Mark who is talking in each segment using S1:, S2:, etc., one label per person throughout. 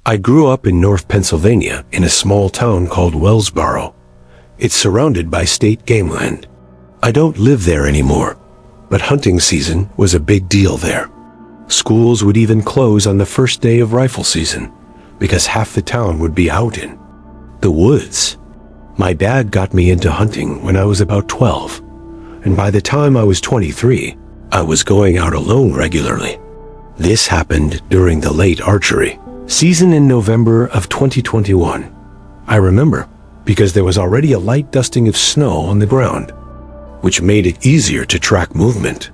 S1: I grew up in North Pennsylvania in a small town called Wellsboro. It's surrounded by state game land. I don't live there anymore, but hunting season was a big deal there. Schools would even close on the first day of rifle season because half the town would be out in the woods. My dad got me into hunting when I was about 12, and by the time I was 23, I was going out alone regularly. This happened during the late archery season in November of 2021. I remember because there was already a light dusting of snow on the ground, which made it easier to track movement.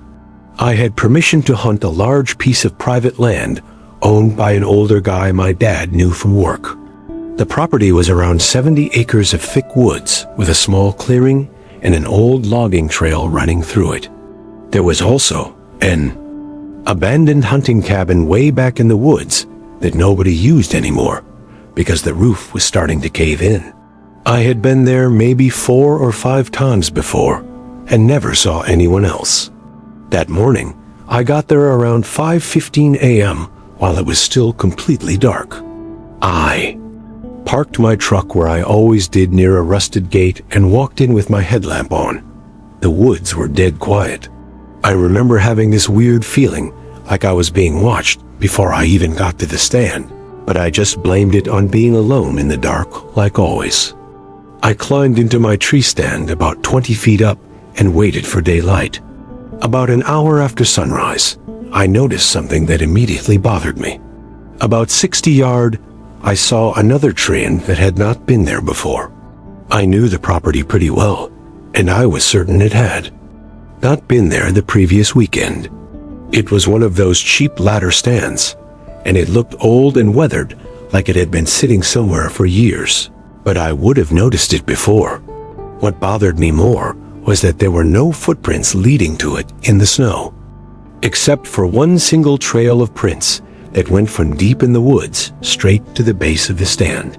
S1: I had permission to hunt a large piece of private land owned by an older guy my dad knew from work. The property was around 70 acres of thick woods with a small clearing and an old logging trail running through it. There was also an abandoned hunting cabin way back in the woods that nobody used anymore because the roof was starting to cave in. I had been there maybe 4 or 5 times before and never saw anyone else. That morning, I got there around 5:15 a.m. while it was still completely dark. I parked my truck where I always did near a rusted gate and walked in with my headlamp on. The woods were dead quiet. I remember having this weird feeling like I was being watched before I even got to the stand, but I just blamed it on being alone in the dark like always. I climbed into my tree stand about 20 feet up and waited for daylight. About an hour after sunrise, I noticed something that immediately bothered me. About 60 yards, I saw another tree that had not been there before. I knew the property pretty well, and I was certain it had not been there the previous weekend. It was one of those cheap ladder stands, and it looked old and weathered like it had been sitting somewhere for years, but I would have noticed it before. What bothered me more was that there were no footprints leading to it in the snow, except for one single trail of prints that went from deep in the woods straight to the base of the stand.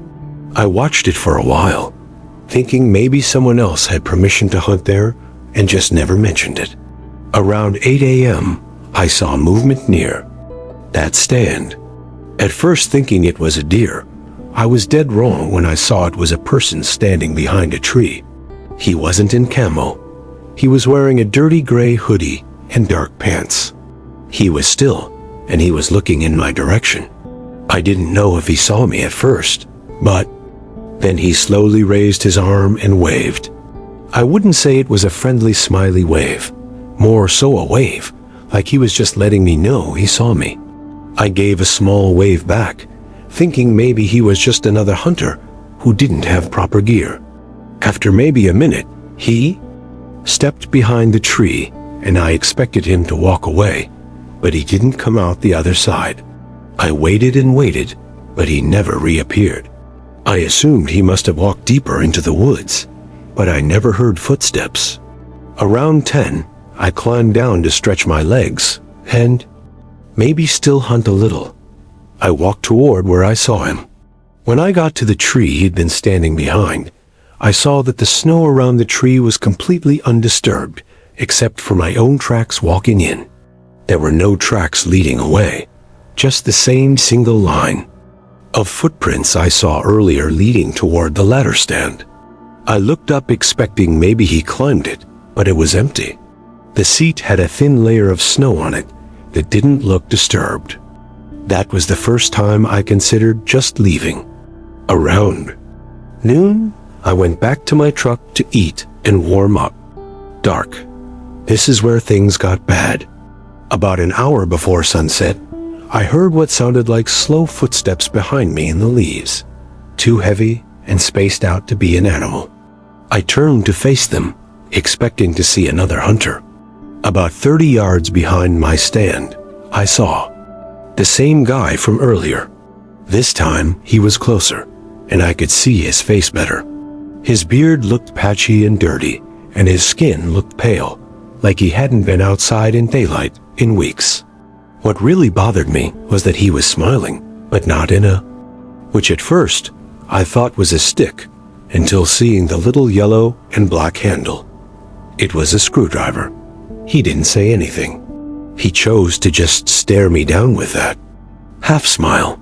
S1: I watched it for a while, thinking maybe someone else had permission to hunt there and just never mentioned it. Around 8 a.m., I saw movement near that stand. At first thinking it was a deer, I was dead wrong when I saw it was a person standing behind a tree. He wasn't in camo. He was wearing a dirty gray hoodie and dark pants. He was still, and he was looking in my direction. I didn't know if he saw me at first, but then he slowly raised his arm and waved. I wouldn't say it was a friendly, smiley wave, more so a wave, like he was just letting me know he saw me. I gave a small wave back, thinking maybe he was just another hunter who didn't have proper gear. After maybe a minute, he stepped behind the tree, and I expected him to walk away, but he didn't come out the other side. I waited and waited, but he never reappeared. I assumed he must have walked deeper into the woods, but I never heard footsteps. Around 10, I climbed down to stretch my legs and maybe still hunt a little. I walked toward where I saw him. When I got to the tree he'd been standing behind, I saw that the snow around the tree was completely undisturbed, except for my own tracks walking in. There were no tracks leading away, just the same single line of footprints I saw earlier leading toward the ladder stand. I looked up expecting maybe he climbed it, but it was empty. The seat had a thin layer of snow on it that didn't look disturbed. That was the first time I considered just leaving. Around noon, I went back to my truck to eat and warm up. Dark. This is where things got bad. About an hour before sunset, I heard what sounded like slow footsteps behind me in the leaves, too heavy and spaced out to be an animal. I turned to face them, expecting to see another hunter. About 30 yards behind my stand, I saw the same guy from earlier. This time, he was closer, and I could see his face better. His beard looked patchy and dirty, and his skin looked pale, like he hadn't been outside in daylight in weeks. What really bothered me was that he was smiling, but not in a, which at first I thought was a stick, until seeing the little yellow and black handle. It was a screwdriver. He didn't say anything. He chose to just stare me down with that half smile.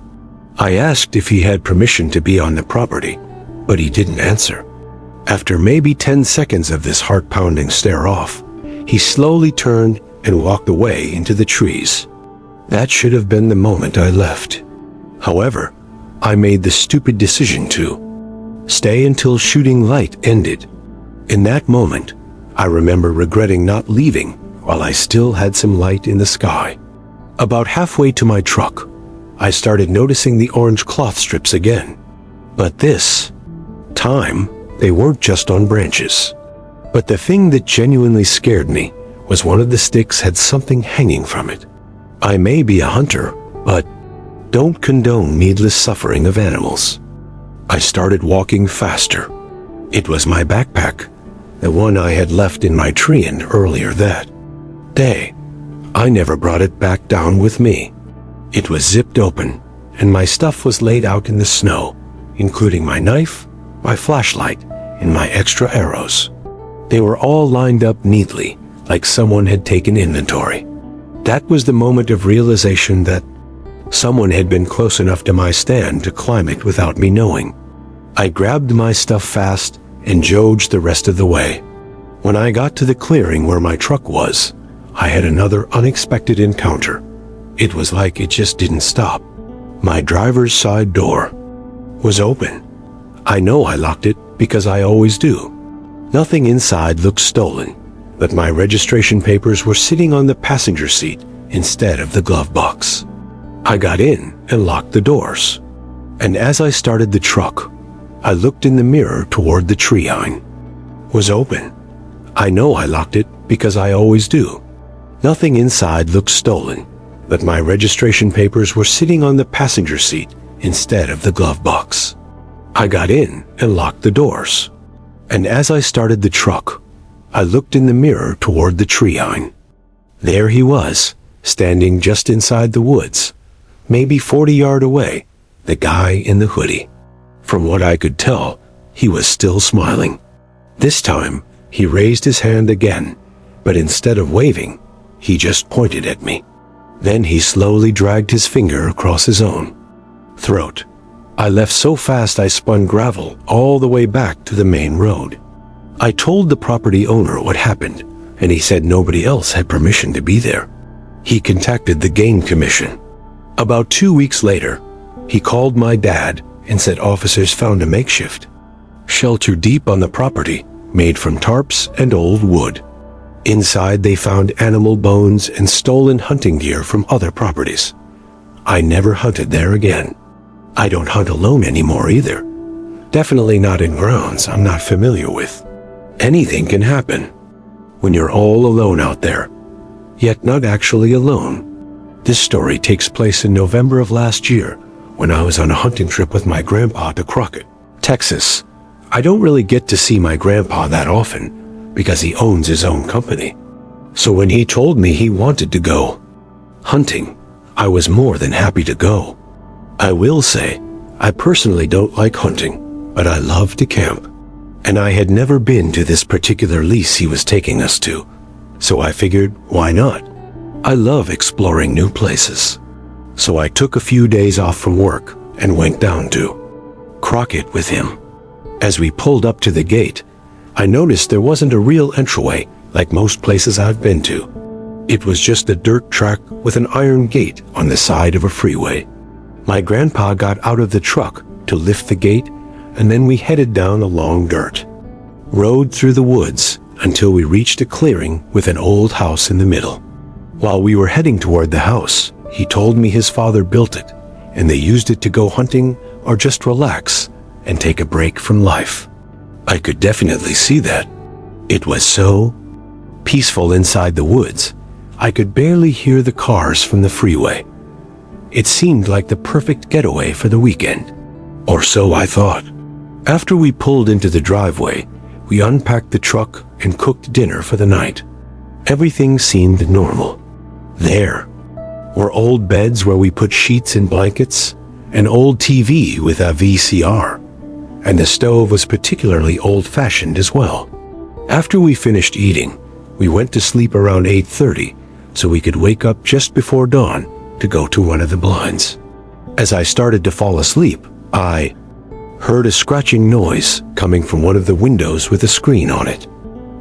S1: I asked if he had permission to be on the property, but he didn't answer. After maybe 10 seconds of this heart-pounding stare-off, he slowly turned and walked away into the trees. That should have been the moment I left. However, I made the stupid decision to stay until shooting light ended. In that moment, I remember regretting not leaving while I still had some light in the sky. About halfway to my truck, I started noticing the orange cloth strips again. But this time, they weren't just on branches. But the thing that genuinely scared me was one of the sticks had something hanging from it. I may be a hunter, but don't condone needless suffering of animals. I started walking faster. It was my backpack, the one I had left in my tree earlier that day. I never brought it back down with me. It was zipped open, and my stuff was laid out in the snow, including my knife, my flashlight, and my extra arrows. They were all lined up neatly, like someone had taken inventory. That was the moment of realization that someone had been close enough to my stand to climb it without me knowing. I grabbed my stuff fast and jogged the rest of the way. When I got to the clearing where my truck was, I had another unexpected encounter. It was like it just didn't stop. My driver's side door was open. I know I locked it because I always do. Nothing inside looked stolen, but my registration papers were sitting on the passenger seat instead of the glove box. I got in and locked the doors. And as I started the truck, I looked in the mirror toward the tree line. Was open. I know I locked it because I always do. Nothing inside looked stolen, but my registration papers were sitting on the passenger seat instead of the glove box. I got in and locked the doors. And as I started the truck, I looked in the mirror toward the tree line. There he was, standing just inside the woods, maybe 40 yards away, the guy in the hoodie. From what I could tell, he was still smiling. This time, he raised his hand again, but instead of waving, he just pointed at me. Then he slowly dragged his finger across his own throat. I left so fast I spun gravel all the way back to the main road. I told the property owner what happened, and he said nobody else had permission to be there. He contacted the game commission. About 2 weeks later, he called my dad and said officers found a makeshift shelter deep on the property, made from tarps and old wood. Inside they found animal bones and stolen hunting gear from other properties. I never hunted there again. I don't hunt alone anymore either. Definitely not in grounds I'm not familiar with. Anything can happen when you're all alone out there, yet not actually alone. This story takes place in November of last year when I was on a hunting trip with my grandpa to Crockett, Texas. I don't really get to see my grandpa that often because he owns his own company. So when he told me he wanted to go hunting, I was more than happy to go. I will say, I personally don't like hunting, but I love to camp. And I had never been to this particular lease he was taking us to, so I figured, why not? I love exploring new places. So I took a few days off from work and went down to Crockett with him. As we pulled up to the gate, I noticed there wasn't a real entryway like most places I've been to. It was just a dirt track with an iron gate on the side of a freeway. My grandpa got out of the truck to lift the gate, and then we headed down a long dirt road through the woods until we reached a clearing with an old house in the middle. While we were heading toward the house, he told me his father built it, and they used it to go hunting or just relax and take a break from life. I could definitely see that. It was so peaceful inside the woods, I could barely hear the cars from the freeway. It seemed like the perfect getaway for the weekend. Or so I thought. After we pulled into the driveway, we unpacked the truck and cooked dinner for the night. Everything seemed normal. There were old beds where we put sheets and blankets, an old TV with a VCR, and the stove was particularly old-fashioned as well. After we finished eating, we went to sleep around 8:30 so we could wake up just before dawn to go to one of the blinds. As I started to fall asleep, I heard a scratching noise coming from one of the windows with a screen on it.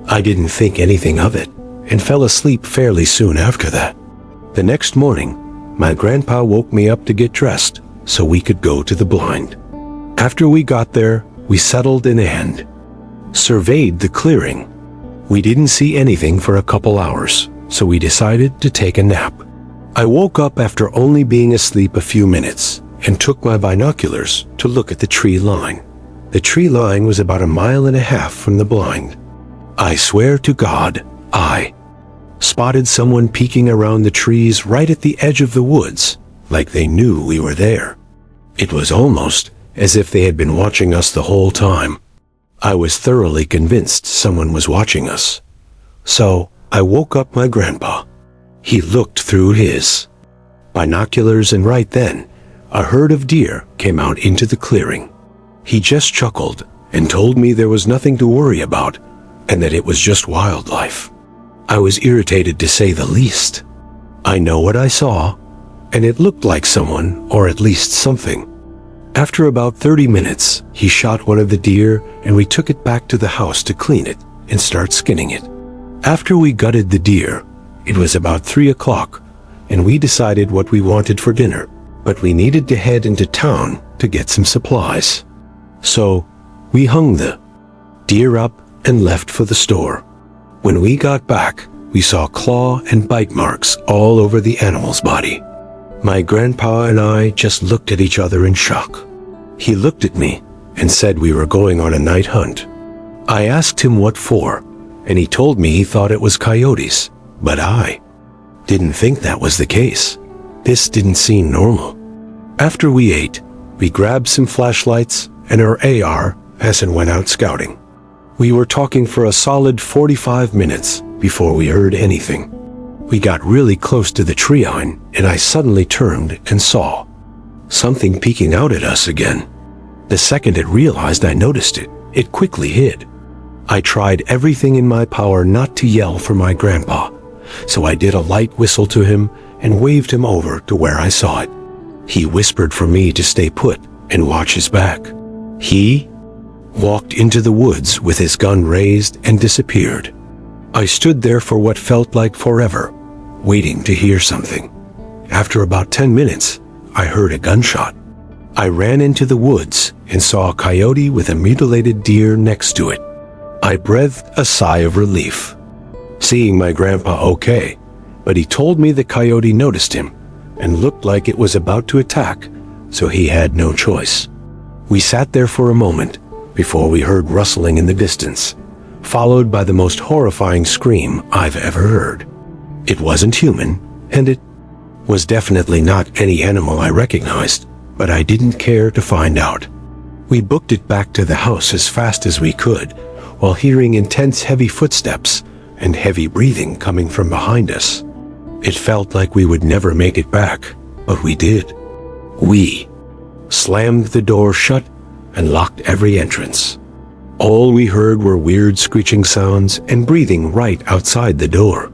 S1: I didn't think anything of it and fell asleep fairly soon after that. The next morning, my grandpa woke me up to get dressed so we could go to the blind. After we got there, we settled in and surveyed the clearing. We didn't see anything for a couple hours, so we decided to take a nap. I woke up after only being asleep a few minutes and took my binoculars to look at the tree line. The tree line was about 1.5 miles from the blind. I swear to God, I spotted someone peeking around the trees right at the edge of the woods, like they knew we were there. It was almost as if they had been watching us the whole time. I was thoroughly convinced someone was watching us. So I woke up my grandpa. He looked through his binoculars, and right then, a herd of deer came out into the clearing. He just chuckled and told me there was nothing to worry about and that it was just wildlife. I was irritated to say the least. I know what I saw, and it looked like someone, or at least something. After about 30 minutes, he shot one of the deer and we took it back to the house to clean it and start skinning it. After we gutted the deer, it was about 3 o'clock and we decided what we wanted for dinner, but we needed to head into town to get some supplies. So we hung the deer up and left for the store. When we got back, we saw claw and bite marks all over the animal's body. My grandpa and I just looked at each other in shock. He looked at me and said we were going on a night hunt. I asked him what for, and he told me he thought it was coyotes, but I didn't think that was the case. This didn't seem normal. After we ate, we grabbed some flashlights and our AR-15 and went out scouting. We were talking for a solid 45 minutes before we heard anything. We got really close to the tree line, and I suddenly turned and saw something peeking out at us again. The second it realized I noticed it, it quickly hid. I tried everything in my power not to yell for my grandpa, so I did a light whistle to him and waved him over to where I saw it. He whispered for me to stay put and watch his back. He walked into the woods with his gun raised and disappeared. I stood there for what felt like forever, waiting to hear something. After about 10 minutes, I heard a gunshot. I ran into the woods and saw a coyote with a mutilated deer next to it. I breathed a sigh of relief, seeing my grandpa okay, but he told me the coyote noticed him and looked like it was about to attack, so he had no choice. We sat there for a moment before we heard rustling in the distance, followed by the most horrifying scream I've ever heard. It wasn't human, and it was definitely not any animal I recognized, but I didn't care to find out. We booked it back to the house as fast as we could, while hearing intense heavy footsteps and heavy breathing coming from behind us. It felt like we would never make it back, but we did. We slammed the door shut and locked every entrance. All we heard were weird screeching sounds and breathing right outside the door.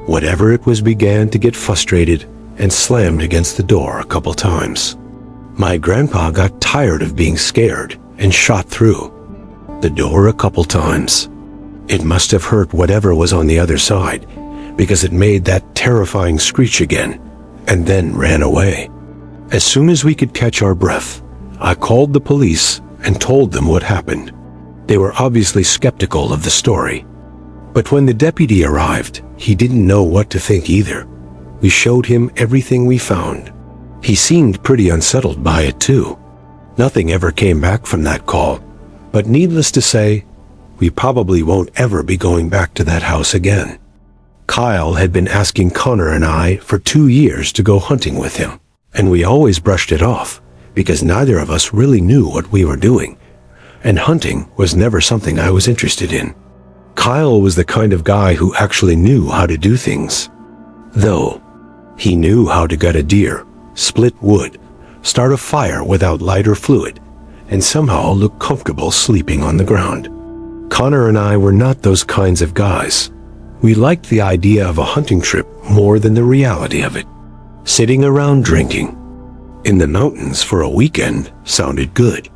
S1: Whatever it was began to get frustrated and slammed against the door a couple times. My grandpa got tired of being scared and shot through the door a couple times. It must have hurt whatever was on the other side, because it made that terrifying screech again and then ran away. As soon as we could catch our breath, I called the police and told them what happened. They were obviously skeptical of the story. But when the deputy arrived, he didn't know what to think either. We showed him everything we found. He seemed pretty unsettled by it too. Nothing ever came back from that call, but needless to say, we probably won't ever be going back to that house again. Kyle had been asking Connor and I for 2 years to go hunting with him, and we always brushed it off because neither of us really knew what we were doing, and hunting was never something I was interested in. Kyle was the kind of guy who actually knew how to do things. Though, he knew how to gut a deer, split wood, start a fire without light or fluid, and somehow look comfortable sleeping on the ground. Connor and I were not those kinds of guys. We liked the idea of a hunting trip more than the reality of it. Sitting around drinking, In the mountains for a weekend sounded good.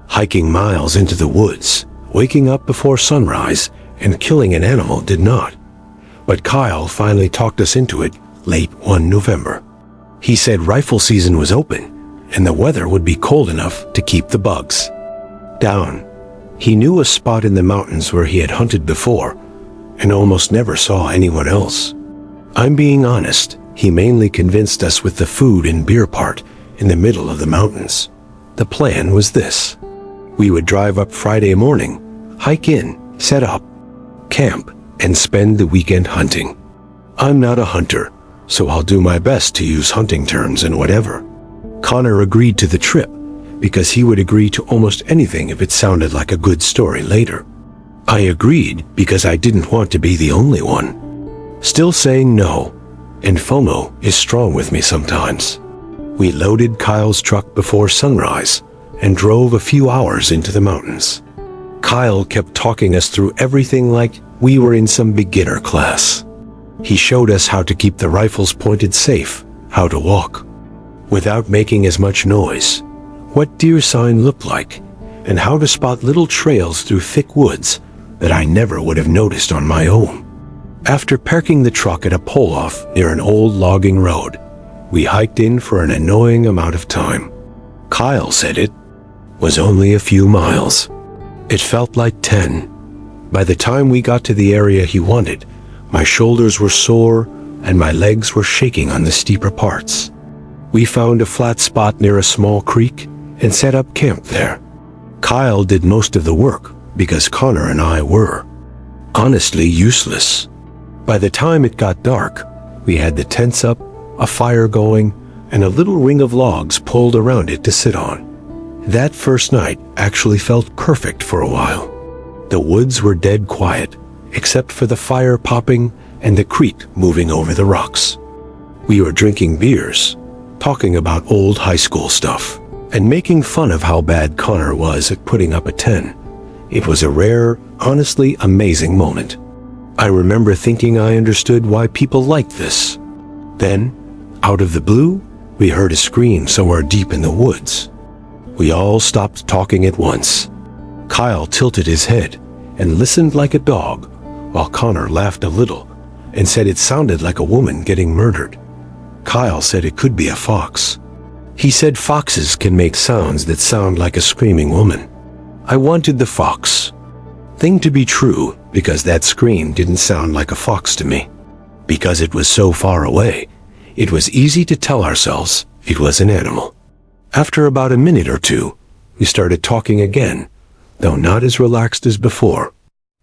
S1: Hiking miles into the woods, waking up before sunrise, and killing an animal did not. But Kyle finally talked us into it late one November. He said rifle season was open, and the weather would be cold enough to keep the bugs down. He knew a spot in the mountains where he had hunted before, and almost never saw anyone else. I'm being honest, he mainly convinced us with the food and beer part in the middle of the mountains. The plan was this. We would drive up Friday morning, hike in, set up, camp, and spend the weekend hunting. I'm not a hunter, so I'll do my best to use hunting terms and whatever. Connor agreed to the trip because he would agree to almost anything if it sounded like a good story later. I agreed because I didn't want to be the only one. Still saying no, and FOMO is strong with me sometimes. We loaded Kyle's truck before sunrise and drove a few hours into the mountains. Kyle kept talking us through everything like we were in some beginner class. He showed us how to keep the rifles pointed safe, how to walk without making as much noise, what deer sign looked like, and how to spot little trails through thick woods that I never would have noticed on my own. After parking the truck at a pull-off near an old logging road, we hiked in for an annoying amount of time. Kyle said it was only a few miles. It felt like 10. By the time we got to the area he wanted, my shoulders were sore and my legs were shaking on the steeper parts. We found a flat spot near a small creek and set up camp there. Kyle did most of the work because Connor and I were honestly useless. By the time it got dark, we had the tents up, a fire going, and a little ring of logs pulled around it to sit on. That first night actually felt perfect for a while. The woods were dead quiet, except for the fire popping and the creek moving over the rocks. We were drinking beers, talking about old high school stuff, and making fun of how bad Connor was at putting up a tent. It was a rare, honestly amazing moment. I remember thinking I understood why people liked this. Then, out of the blue, we heard a scream somewhere deep in the woods. We all stopped talking at once. Kyle tilted his head and listened like a dog, while Connor laughed a little and said it sounded like a woman getting murdered. Kyle said it could be a fox. He said foxes can make sounds that sound like a screaming woman. I wanted the fox thing to be true because that scream didn't sound like a fox to me. Because it was so far away, it was easy to tell ourselves it was an animal. After about a minute or two, we started talking again, though not as relaxed as before.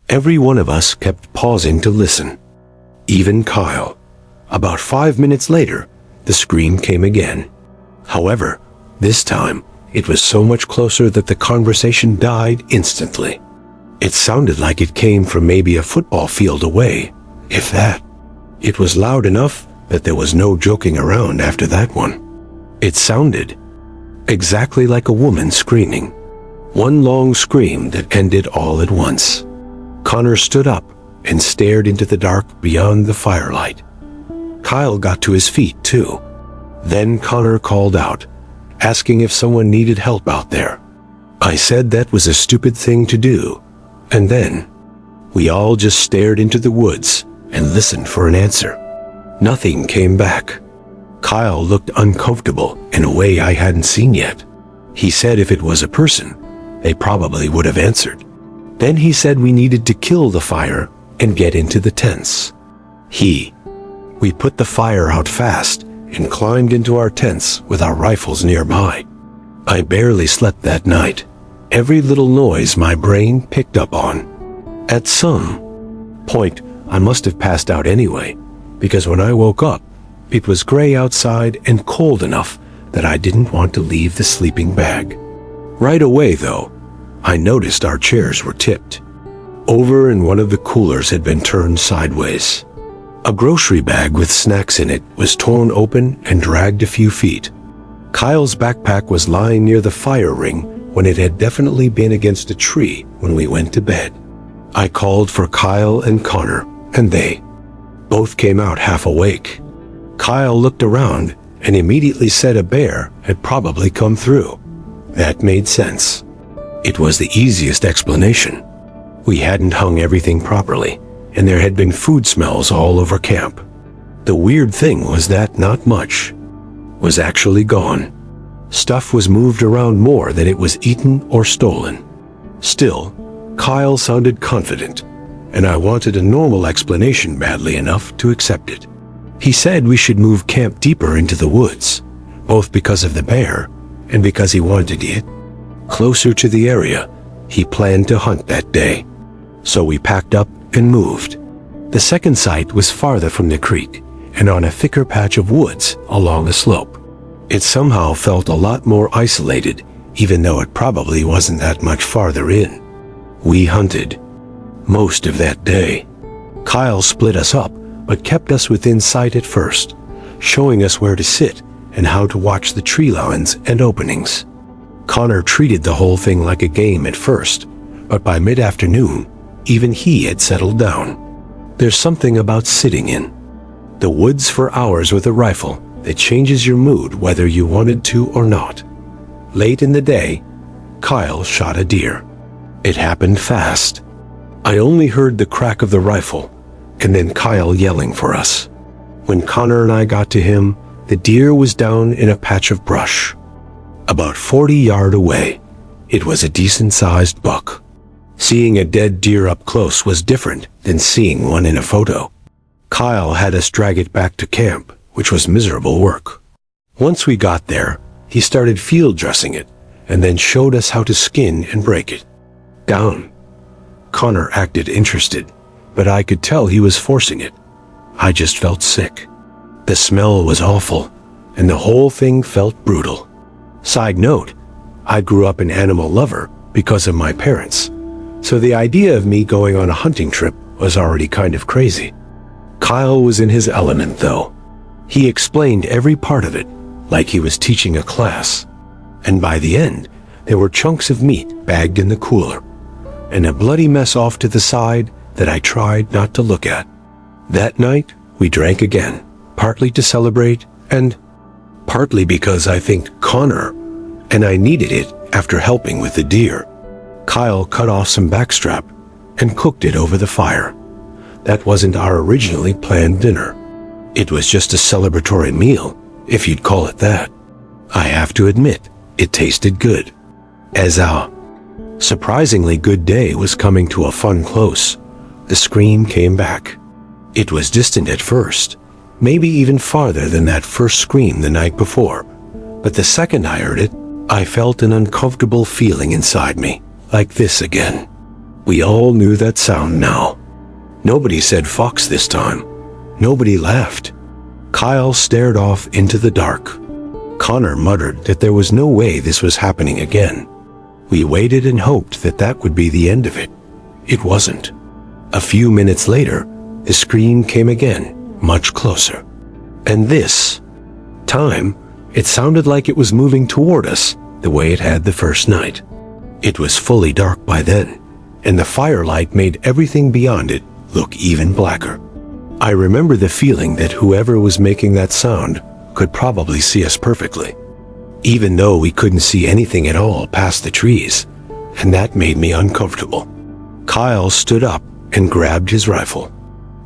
S1: Every one of us kept pausing to listen. Even Kyle. About 5 minutes later, the scream came again. However, this time, it was so much closer that the conversation died instantly. It sounded like it came from maybe a football field away, if that. It was loud enough that there was no joking around after that one. It sounded exactly like a woman screaming. One long scream that ended all at once. Connor stood up and stared into the dark beyond the firelight. Kyle got to his feet too. Then Connor called out, asking if someone needed help out there. I said that was a stupid thing to do, and then we all just stared into the woods and listened for an answer. Nothing came back. Kyle looked uncomfortable in a way I hadn't seen yet. He said if it was a person, they probably would have answered. Then he said we needed to kill the fire and get into the tents. We put the fire out fast and climbed into our tents with our rifles nearby. I barely slept that night. Every little noise my brain picked up on. At some point, I must have passed out anyway, because when I woke up, it was gray outside and cold enough that I didn't want to leave the sleeping bag. Right away, though, I noticed our chairs were tipped over and one of the coolers had been turned sideways. A grocery bag with snacks in it was torn open and dragged a few feet. Kyle's backpack was lying near the fire ring when it had definitely been against a tree when we went to bed. I called for Kyle and Connor, and they both came out half awake. Kyle looked around and immediately said a bear had probably come through. That made sense. It was the easiest explanation. We hadn't hung everything properly, and there had been food smells all over camp. The weird thing was that not much was actually gone. Stuff was moved around more than it was eaten or stolen. Still, Kyle sounded confident, and I wanted a normal explanation badly enough to accept it. He said we should move camp deeper into the woods, both because of the bear and because he wanted it closer to the area he planned to hunt that day. So we packed up and moved. The second site was farther from the creek and on a thicker patch of woods along a slope. It somehow felt a lot more isolated, even though it probably wasn't that much farther in. We hunted most of that day. Kyle split us up, but kept us within sight at first, showing us where to sit and how to watch the tree lines and openings. Connor treated the whole thing like a game at first, but by mid-afternoon, even he had settled down. There's something about sitting in the woods for hours with a rifle that changes your mood whether you wanted to or not. Late in the day, Kyle shot a deer. It happened fast. I only heard the crack of the rifle, and then Kyle yelling for us. When Connor and I got to him, the deer was down in a patch of brush. About 40 yards away, it was a decent-sized buck. Seeing a dead deer up close was different than seeing one in a photo. Kyle had us drag it back to camp, which was miserable work. Once we got there, he started field dressing it, and then showed us how to skin and break it down. Connor acted interested, but I could tell he was forcing it. I just felt sick. The smell was awful, and the whole thing felt brutal. Side note, I grew up an animal lover because of my parents, so the idea of me going on a hunting trip was already kind of crazy. Kyle was in his element, though. He explained every part of it like he was teaching a class, and by the end, there were chunks of meat bagged in the cooler, and a bloody mess off to the side that I tried not to look at. That night, we drank again, partly to celebrate, and partly because I think Connor and I needed it after helping with the deer. Kyle cut off some backstrap and cooked it over the fire. That wasn't our originally planned dinner. It was just a celebratory meal, if you'd call it that. I have to admit, it tasted good. As our surprisingly good day was coming to a fun close, the scream came back. It was distant at first, maybe even farther than that first scream the night before, but the second I heard it, I felt an uncomfortable feeling inside me, like this again. We all knew that sound now. Nobody said fox this time. Nobody laughed. Kyle stared off into the dark. Connor muttered that there was no way this was happening again. We waited and hoped that that would be the end of it. It wasn't. A few minutes later, the scream came again, much closer. And this time, it sounded like it was moving toward us the way it had the first night. It was fully dark by then, and the firelight made everything beyond it look even blacker. I remember the feeling that whoever was making that sound could probably see us perfectly, even though we couldn't see anything at all past the trees, and that made me uncomfortable. Kyle stood up and grabbed his rifle.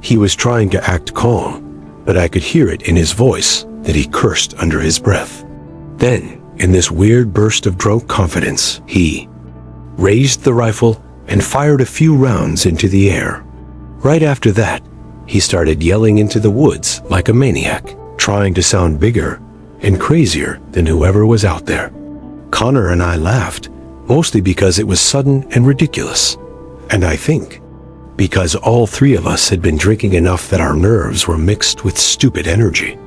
S1: He was trying to act calm, but I could hear it in his voice that he cursed under his breath. Then, in this weird burst of drunk confidence, he raised the rifle and fired a few rounds into the air. Right after that, he started yelling into the woods like a maniac, trying to sound bigger and crazier than whoever was out there. Connor and I laughed, mostly because it was sudden and ridiculous, and I think because all three of us had been drinking enough that our nerves were mixed with stupid energy.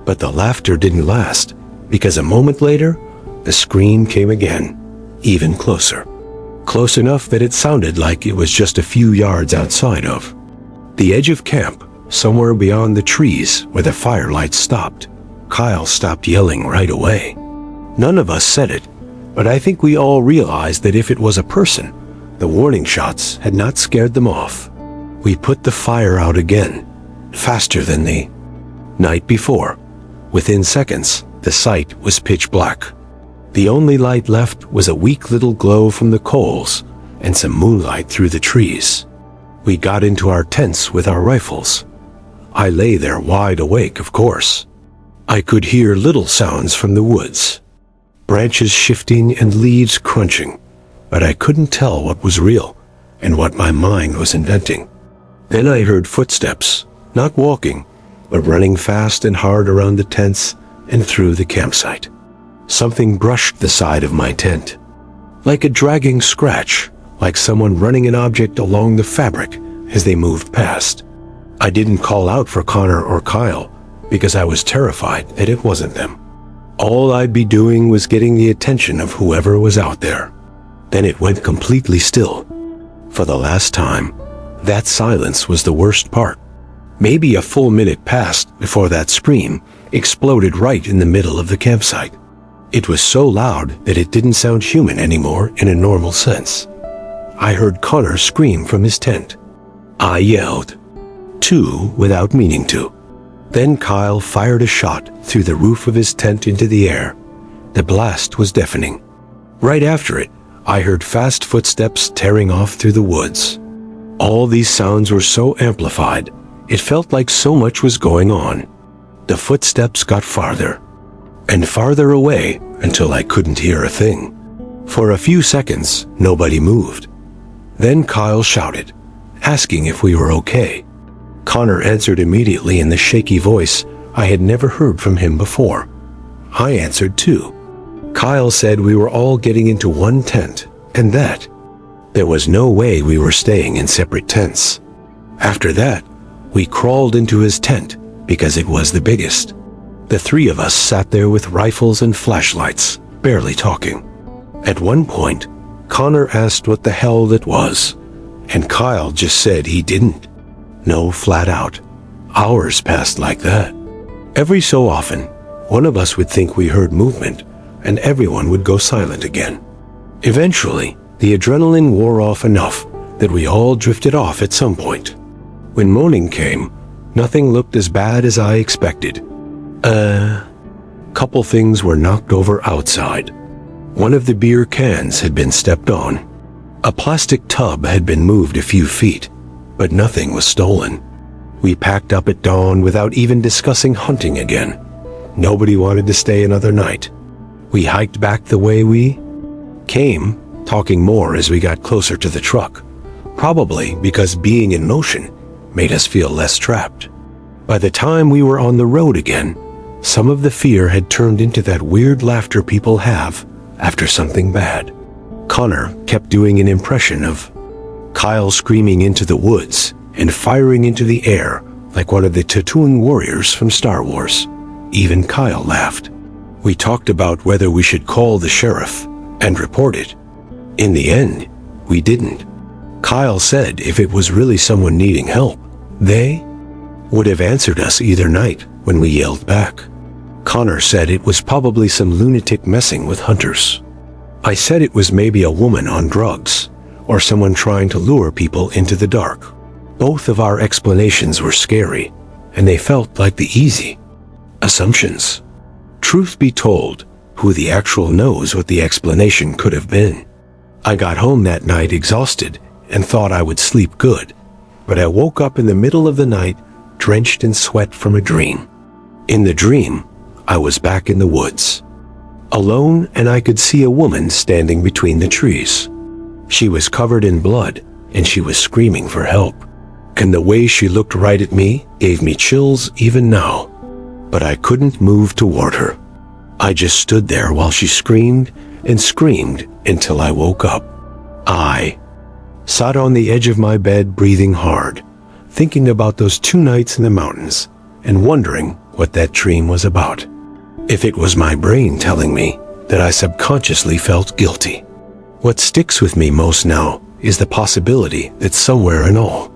S1: But the laughter didn't last, because a moment later, the scream came again, even closer. Close enough that it sounded like it was just a few yards outside of the edge of camp, somewhere beyond the trees where the firelight stopped. Kyle stopped yelling right away. None of us said it, but I think we all realized that if it was a person, the warning shots had not scared them off. We put the fire out again, faster than the night before, Within seconds, the site was pitch black. The only light left was a weak little glow from the coals and some moonlight through the trees. We got into our tents with our rifles. I lay there wide awake, of course. I could hear little sounds from the woods, branches shifting and leaves crunching, but I couldn't tell what was real and what my mind was inventing. Then I heard footsteps, not walking, but running fast and hard around the tents and through the campsite. Something brushed the side of my tent, like a dragging scratch, like someone running an object along the fabric as they moved past. I didn't call out for Connor or Kyle because I was terrified that it wasn't them. All I'd be doing was getting the attention of whoever was out there. Then it went completely still. For the last time, that silence was the worst part. Maybe a full minute passed before that scream exploded right in the middle of the campsite. It was so loud that it didn't sound human anymore in a normal sense. I heard Connor scream from his tent. I yelled, too, without meaning to. Then Kyle fired a shot through the roof of his tent into the air. The blast was deafening. Right after it, I heard fast footsteps tearing off through the woods. All these sounds were so amplified, it felt like so much was going on. The footsteps got farther and farther away until I couldn't hear a thing. For a few seconds, nobody moved. Then Kyle shouted, asking if we were okay. Connor answered immediately in the shaky voice I had never heard from him before. I answered too. Kyle said we were all getting into one tent, and that there was no way we were staying in separate tents. After that, we crawled into his tent because it was the biggest. The three of us sat there with rifles and flashlights, barely talking. At one point, Connor asked what the hell that was, and Kyle just said he didn't. No, flat out. Hours passed like that. Every so often, one of us would think we heard movement, and everyone would go silent again. Eventually, the adrenaline wore off enough that we all drifted off at some point. When morning came, nothing looked as bad as I expected. Couple things were knocked over outside. One of the beer cans had been stepped on. A plastic tub had been moved a few feet, but nothing was stolen. We packed up at dawn without even discussing hunting again. Nobody wanted to stay another night. We hiked back the way we came, talking more as we got closer to the truck, probably because being in motion made us feel less trapped. By the time we were on the road again, some of the fear had turned into that weird laughter people have after something bad. Connor kept doing an impression of Kyle screaming into the woods and firing into the air like one of the tattooing warriors from Star Wars. Even Kyle laughed. We talked about whether we should call the sheriff and report it. In the end, we didn't. Kyle said if it was really someone needing help, they would have answered us either night when we yelled back. Connor said it was probably some lunatic messing with hunters. I said it was maybe a woman on drugs or someone trying to lure people into the dark. Both of our explanations were scary, and they felt like the easy assumptions. Truth be told, who the actual knows what the explanation could have been. I got home that night exhausted and thought I would sleep good, but I woke up in the middle of the night drenched in sweat from a dream. In the dream, I was back in the woods, alone, and I could see a woman standing between the trees. She was covered in blood, and she was screaming for help. And the way she looked right at me gave me chills even now. But I couldn't move toward her. I just stood there while she screamed and screamed until I woke up. I sat on the edge of my bed breathing hard, thinking about those 2 nights in the mountains and wondering what that dream was about. If it was my brain telling me that I subconsciously felt guilty. What sticks with me most now is the possibility that somewhere in all